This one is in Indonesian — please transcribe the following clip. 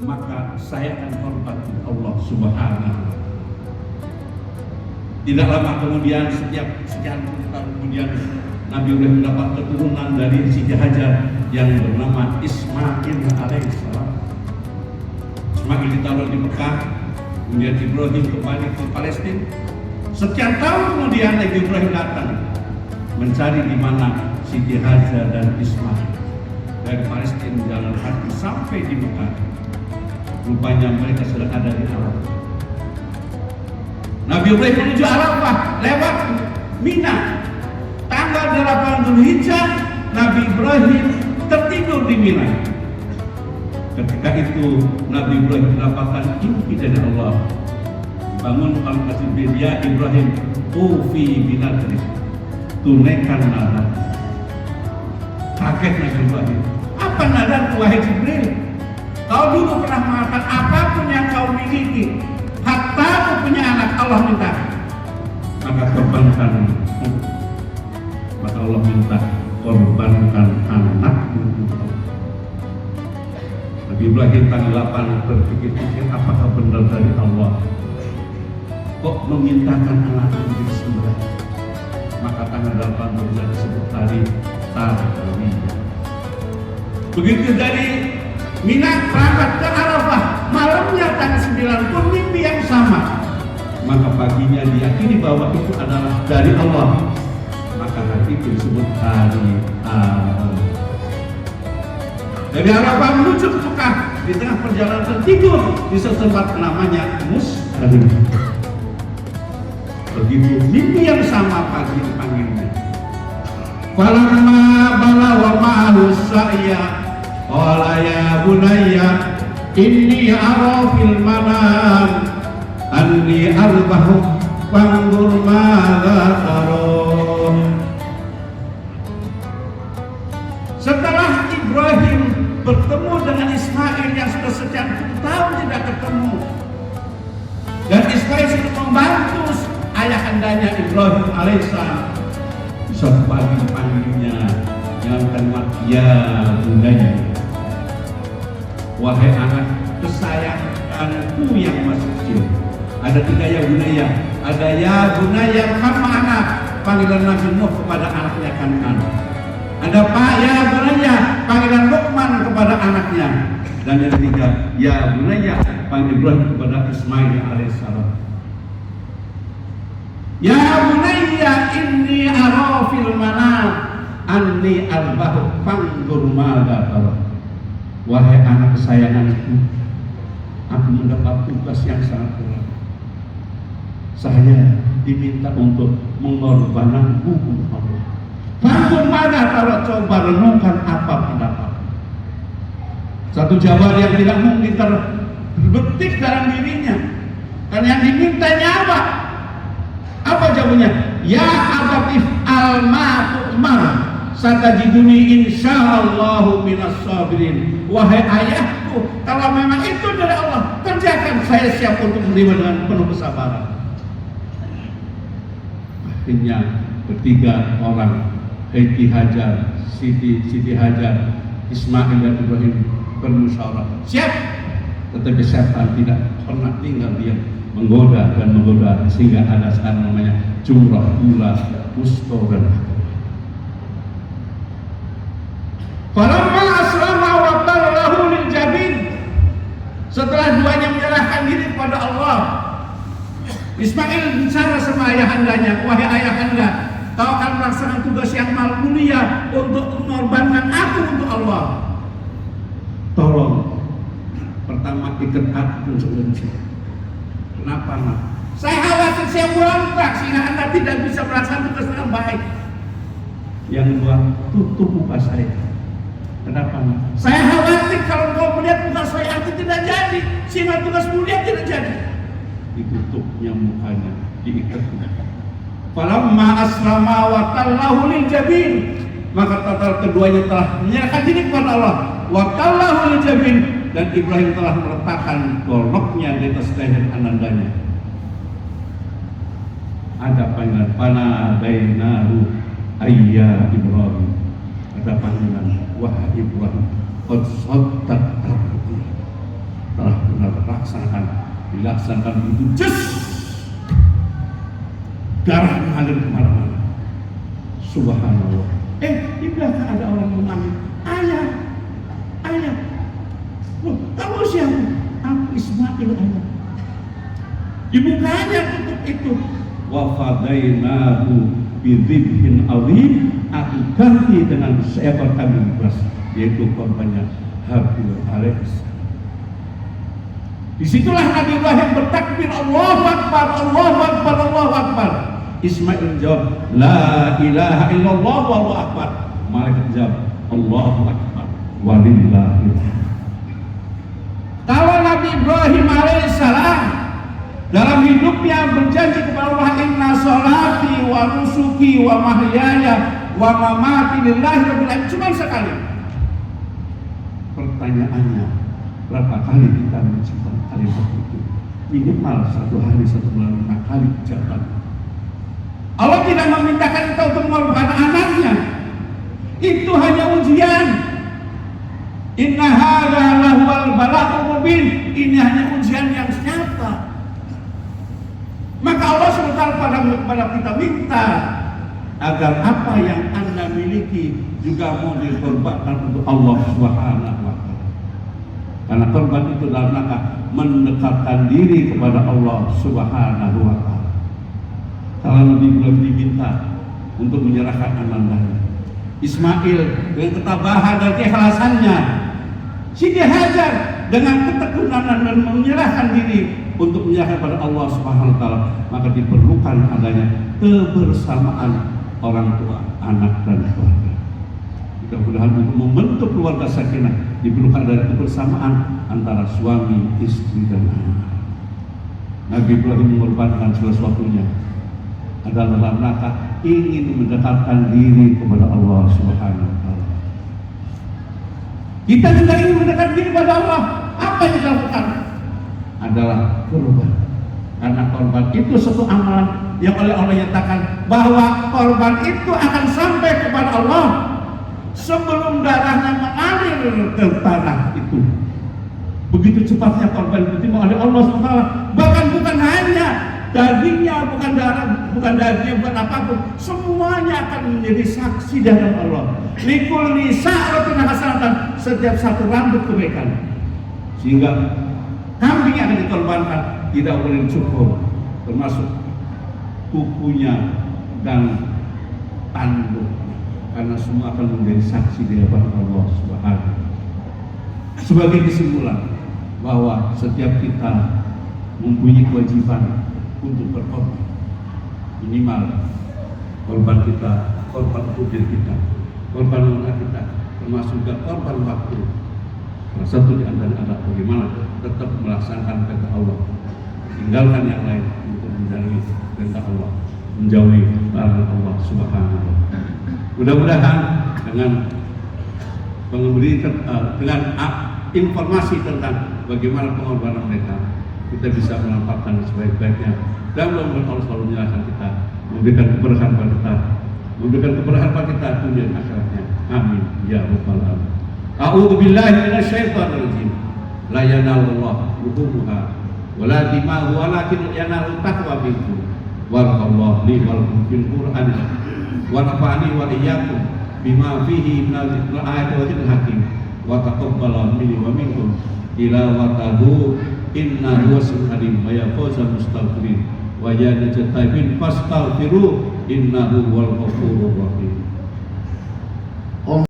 maka saya akan korban Allah Subhanahu. Tidak lama kemudian, setiap sekian puluh tahun kemudian, Nabi Ibrahim mendapat keturunan dari Siti Hajar yang bernama Ismail alaihissalam. Ismail ditaruh di Mekah, kemudian Ibrahim kembali ke Palestina. Sekian tahun kemudian Nabi Ibrahim datang mencari di mana Siti Hajar dan Ismail. Dari Palestina jalan kaki sampai di Mekah. Rupanya mereka sedang ada di Arafah. Nabi Ibrahim menuju Arafah lewat Mina. Tanggal 8 Dzulhijjah, Nabi Ibrahim tertidur di Mina. Ketika itu Nabi Ibrahim mendapatkan mimpi dari Allah. Bangun al-Masjid Bedia Ibrahim, ufi binadri, tunaikan nadar. Kaget Nabi Ibrahim. Apa nadar wahai Jibril? Kau dulu pernah mengatakan apapun yang kau miliki, hatta kau punya anak, Allah minta. Maka korbankan. Maka Allah minta korbankan anakmu. Nabi Ibrahim tanggal 8 berpikir-pikir apakah benar dari Allah kok memintakan anaknya disembelih. Maka tanggal 8 bulan disebut hari Tarwiyah. Begitu dari Mina berangkat ke Arafah, malamnya tanggal 9 pun mimpi yang sama. Maka paginya diyakini bahwa itu adalah dari Allah. Maka hari itu disebut hari Arafah. Dari Arafah menuju ke Mekah, di tengah perjalanan tertidur di tempat namanya Musdalifah. Begitu mimpi yang sama pagi dipanggilnya. Falamma balagha ma'ahu sa'ya qala ya bunayya inni ara fil manam anni arbahu fanzur madza taron. Setelah Ibrahim bertemu dengan Ismail yang sudah sekian puluh tahun tidak ketemu, dan Ismail sudah membantu ayahandanya Ibrahim alaihissalam, suatu pagi dipanggilnya dengan kalimat ya bunayya, wahai anak kesayanganku yang masih kecil. Ada 3 ya bunayya, ada ya bunayya sama anak, panggilan Nabi Nuh kepada anaknya Kan'an. Ada Pak ya bunayya, panggilan Luqman kepada anaknya. Dan yang ketiga ya bunayya, panggilan Ibrahim kepada Ismail alaihissalam. Ya bunayya inni ara fil manam anni arbahu fanzur madza taron. Wahai anak kesayanganku, aku mendapat tugas yang sangat berat. Saya diminta untuk mengorbankan hukum Allah. Fanzur madza taron, coba renungkan apa pendapat. Satu jawaban yang tidak mungkin terbetik dalam dirinya, karena yang diminta nyawa. Apa jawabannya? Ya abatif al-ma'tumar satajiduni insyaallahu minas sabirin. Wahai ayahku, kalau memang itu dari Allah, kerjakan, saya siap untuk menerima dengan penuh kesabaran. Akhirnya ketiga orang, Siti Hajar, Siti Hajar, Ismail dan Ibrahim bermusyawarah. Siap. Tetapi setan tidak pernah tinggal diam, menggoda dan menggoda, sehingga ada sekarang namanya jumrah ula usto dan falamma aslama wa tallahu lil jabin. Setelah duanya menyerahkan diri kepada Allah, Ismail bicara sama ayahandanya, wahai ayahanda, kau akan melaksanakan tugas yang mulia untuk mengorbankan aku untuk Allah. Tolong, pertama ikat aku untuk. Kenapa, Nak? Saya khawatir saya berontak sehingga Anda tidak bisa melaksanakan tugas dengan baik. Yang kedua, tutup muka saya. Kenapa, Nak? Saya khawatir kalau kau melihat muka saya itu tidak jadi, sehingga tugas mulia tidak jadi. Ditutupnya mukanya, diikatnya. Falamma aslama wa tallahu lil jabin, maka tatkala keduanya telah menyerahkan diri kepada Allah, wa tallahu lil jabin, dan Ibrahim telah meletakkan goloknya di atas leher anandanya. Ada panggilan pana bainahu ayya Ibrahim. Ada panggilan wahai Ibrahim, qad saddaqta dilaksanakan itu just darah mengalir kemana-mana. Subhanallah. Di belakang ada orang yang memanggil, ayah. Loh, kamu siapa? Aku Ismail, ayah. Dibukanya tutup itu. Wa fadainahu bidzibhin azim. Aku ganti dengan seekor kambing beras, yaitu korbannya Habil alaihissalam. Disitulah Nabi Ibrahim bertakbir, Allahu Akbar, Allahu Akbar, Allahu Akbar. Ismail jawab, La ilaha illallah, Allahu Akbar. Malaikat jawab, Allahu Akbar, walillahil hamd. Kalau Nabi Ibrahim alaihissalam dalam hidupnya berjanji kepada Allah, inna sholati wa nusuki wa mahyaya wa mamati lillahi rabbil alamin, cuma sekali. Pertanyaannya, berapa kali kita mengucapkan kalimat itu? Minimal satu hari, 1 bulan, 5 kali ucapan. Allah tidak memintakan kita untuk mengorbankan anaknya. Itu hanya ujian. Inna hadza lahuwal bala'ul mubin. Ini hanya ujian yang nyata. Maka Allah SWT kepada kita minta agar apa yang Anda miliki juga mau dikorbankan untuk Allah Subhanahu wa Ta'ala. Karena korban itu dalam rangka mendekatkan diri kepada Allah Subhanahu wa Ta'ala. Kalau Nabi belum diminta untuk menyerahkan anaknya, Ismail dengan ketabahan dan keikhlasannya, Siti Hajar dengan ketekunan dan menyerahkan diri untuk menyerahkan kepada Allah Subhanahu wa Ta'ala, maka diperlukan adanya kebersamaan orang tua, anak dan keluarga. Mudah-mudahan untuk membentuk keluarga sakinah diperlukan adanya kebersamaan antara suami, istri dan anak. Nabi Ibrahim mengorbankan sesuatunya adalah dalam rangka ingin mendekatkan diri kepada Allah Subhanahu wa Ta'ala. Kita juga ingin mendekatkan diri kepada Allah. Apa yang dilakukan? Adalah korban. Karena korban itu suatu amalan yang oleh Allah nyatakan bahwa korban itu akan sampai kepada Allah sebelum darahnya mengalir ke tanah itu. Begitu cepatnya korban itu diterima oleh Allah SWT. Bahkan bukan hanya dagingnya, bukan darah, bukan dagingnya, bukan apapun, semuanya akan menjadi saksi di hadapan Allah. Likulli sa'ratin hasanatan, setiap satu rambut kebaikan. Sehingga kambing yang akan dikorbankan tidak boleh dicukur, termasuk kukunya dan tanduknya, karena semua akan menjadi saksi di hadapan Allah Subhanahu. Sebagai kesimpulan bahwa setiap kita mempunyai kewajiban untuk berkorban, minimal korban kita, korban untuk diri kita, korban anak kita, termasuk juga korban waktu. Salah satu di antara adalah bagaimana tetap melaksanakan perintah Allah, tinggalkan yang lain untuk menjauhi perintah Allah, menjauhi larangan Allah Subhanahu wa Ta'ala. Mudah-mudahan dengan dengan informasi tentang bagaimana pengorbanan mereka, kita bisa menampakkan sebaik-baiknya, dan mudah-mudahan Allah selalu menyerahkan kita, memberikan keberkahan pada kita, memberikan keberkahan pada kita dunia dan akhiratnya. Amin ya rabbal alamin. A'udzu billahi minasyaitonir rajim. La yanalullah luhumuha wala dima'u walakin yanalu taqwa minkum. Barakallahu li wa lakum fil Qur'an wa nafa'ani wa iyyakum bima fihi minal ayati wa dzikril hakim wa taqabbala minni wa minkum tilawatahu innahu was-sami'ul alim wa yafuzul mustaghfirin wa ya najtaibin fastaghfiru innahu wal ghafurur rahim.